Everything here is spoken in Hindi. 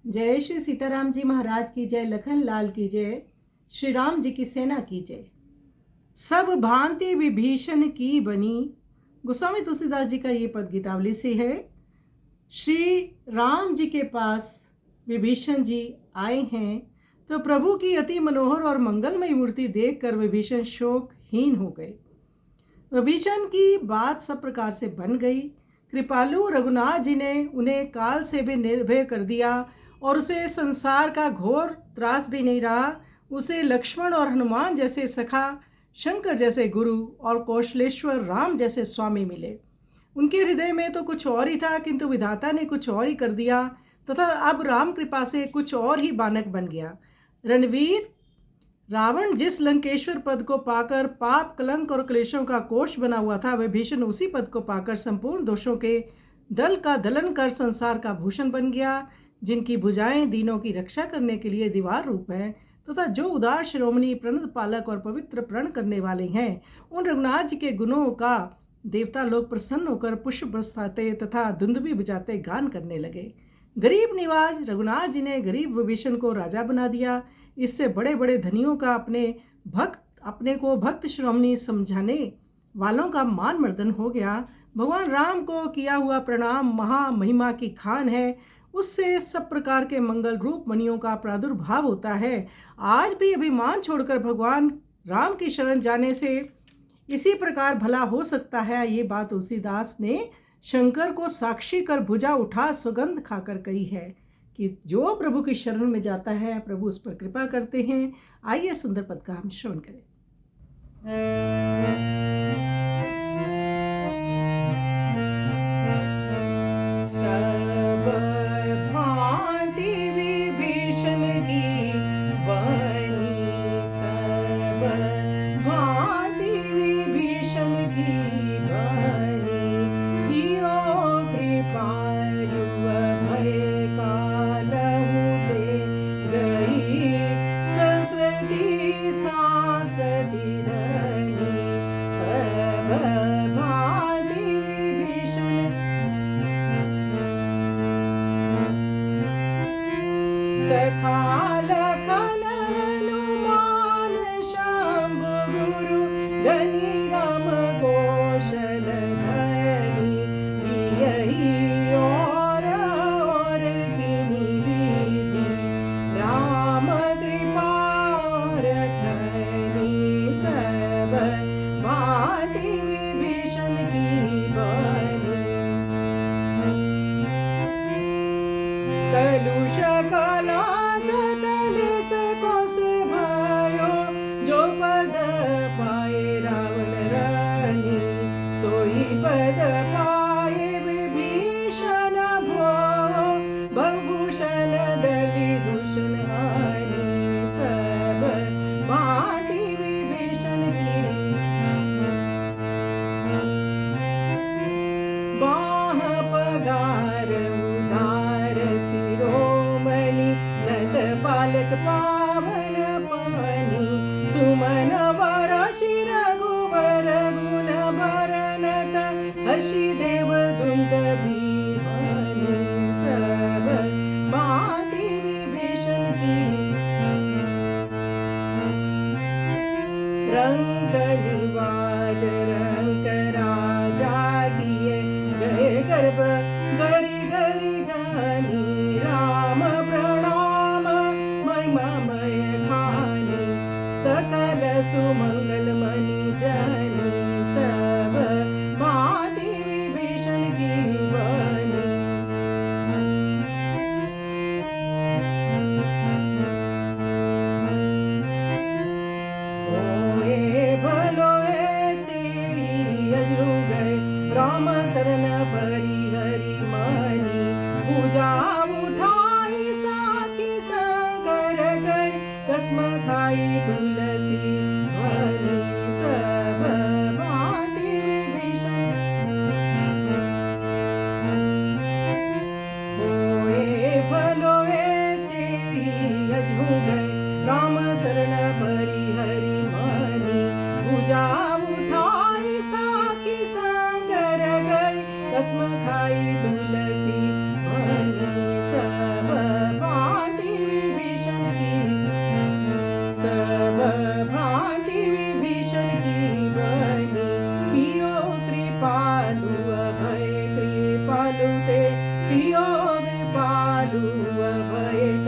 जय श्री सीताराम जी महाराज की जय, लखन लाल की जय, श्री राम जी की सेना की जय। सब भांति विभीषण की बनी। गोस्वामी तुलसीदास जी का ये पद गीतावली से है। श्री राम जी के पास विभीषण जी आए हैं तो प्रभु की अति मनोहर और मंगलमयी मूर्ति देखकर विभीषण शोकहीन हो गए। विभीषण की बात सब प्रकार से बन गई। कृपालु रघुनाथ जी ने उन्हें काल से भी निर्भय कर दिया और उसे संसार का घोर त्रास भी नहीं रहा। उसे लक्ष्मण और हनुमान जैसे सखा, शंकर जैसे गुरु और कौशलेश्वर राम जैसे स्वामी मिले। उनके हृदय में तो कुछ और ही था, किंतु विधाता ने कुछ और ही कर दिया तथा अब राम कृपा से कुछ और ही बानक बन गया। रणवीर रावण जिस लंकेश्वर पद को पाकर पाप, कलंक और क्लेशों का कोष बना हुआ था, विभीषण उसी पद को पाकर संपूर्ण दोषों के दल का दलन कर संसार का भूषण बन गया। जिनकी भुजाएं दीनों की रक्षा करने के लिए दीवार रूप है तथा जो उदार शिरोमणि, प्रणत पालक और पवित्र प्रण करने वाले हैं, उन रघुनाथ जी के गुणों का देवता लोग प्रसन्न होकर पुष्प बरसाते तथा दुंदुभी बजाते गान करने लगे। गरीब निवाज रघुनाथ जी ने गरीब विभीषण को राजा बना दिया। इससे बड़े बड़े धनियों का अपने को भक्त श्रोमणी समझाने वालों का मान मर्दन हो गया। भगवान राम को किया हुआ प्रणाम महामहिमा की खान है। उससे सब प्रकार के मंगल रूप मणियों का प्रादुर्भाव होता है। आज भी अभिमान छोड़कर भगवान राम की शरण जाने से इसी प्रकार भला हो सकता है। ये बात तुलसीदास ने शंकर को साक्षी कर भुजा उठा सुगंध खाकर कही है कि जो प्रभु की शरण में जाता है प्रभु उस पर कृपा करते हैं। आइए सुंदर पद का हम श्रवण करें। सब भांति विभीषण की बनी, सब भांति विभीषण की बनी, कियो कृपालु भय कालहु ते गई, संस्कृति सांसति धनी, सब भांति विभीषण सखा लखन हनुमान शंभु गुरु, धनी राम कौशल धनी, यही और किन्हीं विधि, राम कृपा रखनी, सब भांति विभीषण की बनी। कलुष कलंक कलेश कोस भयो, जो पद पाए रावण रानी, सोई पद पाए विभीषण भो, भवभूषण दलि दूषण हानि, सब भांति विभीषण की बाह पगार उदार शिरोमणि, नत पालक पावन पानी, सुमन वर शिर गुवर गुण भरनत, हर्षि देव दुंद बिहानी, सब भांति विभीषण की रंग निवाज रंग राजा किए गए गर्भ, गरी गरी गानी, राम प्रणाम महिमामय खानी, सकल सुमंगल मणि जनी, सब भांति विभीषण की बनी। होए भलो ऐसे ही अजू गए, राम शरण परी हरि मनी, पूजा उठाई साखी संकर कर, कसम खाई तुलसी भनी, सब भांति विभीषण होए भलो ऐसे ही अजू गए, राम शरण परी हरि मनी, पूजा उठाई साखी संकर गई, कसम खाई तुलसी भनी, सब कृपालु ते कियो कृपालु अभय